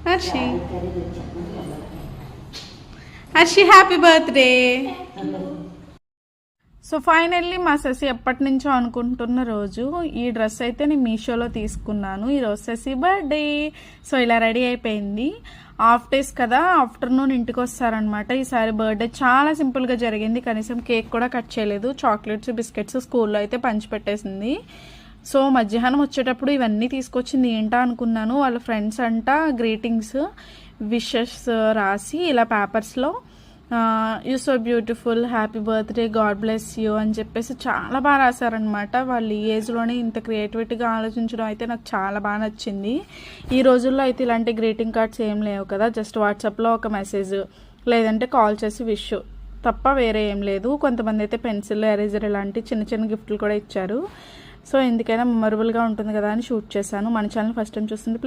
Harshi Harshi happy birthday. So finally మా శశి ఎప్పటి నుంచో అనుకుంటున్న రోజు ఈ డ్రెస్ అయితే నేను మీషోలో తీసుకున్నాను. ఈరోజు శశి బర్త్డే. సో ఇలా రెడీ అయిపోయింది. హాఫ్ డేస్ కదా, ఆఫ్టర్నూన్ ఇంటికి వస్తారనమాట. ఈసారి బర్త్డే చాలా సింపుల్గా జరిగింది. కనీసం కేక్ కూడా కట్ చేయలేదు. చాక్లెట్స్ బిస్కెట్స్ స్కూల్లో అయితే పంచిపెట్టేసింది. సో మధ్యాహ్నం వచ్చేటప్పుడు ఇవన్నీ తీసుకొచ్చింది. ఏంటా అనుకున్నాను, వాళ్ళ ఫ్రెండ్స్ అంట గ్రీటింగ్స్ విషెస్ రాసి ఇలా పేపర్స్లో you so beautiful, happy birthday, God bless you అని చెప్పేసి చాలా బాగా రాశారనమాట. వాళ్ళు ఈ ఏజ్లోనే ఇంత క్రియేటివిటీగా ఆలోచించడం అయితే నాకు చాలా బాగా నచ్చింది. ఈ రోజుల్లో అయితే ఇలాంటి గ్రీటింగ్ కార్డ్స్ ఏం లేవు కదా, జస్ట్ వాట్సాప్లో ఒక మెసేజ్ లేదంటే కాల్ చేసి విష్ తప్ప వేరే ఏం లేదు. కొంతమంది అయితే పెన్సిల్, ఎరేజర్ ఇలాంటి చిన్న చిన్న గిఫ్ట్లు కూడా ఇచ్చారు. సో ఎందుకైనా మెమరబుల్గా ఉంటుంది కదా అని షూట్ చేశాను. మన ఛానల్ ఫస్ట్ టైం చూస్తుంది ప్లీజ్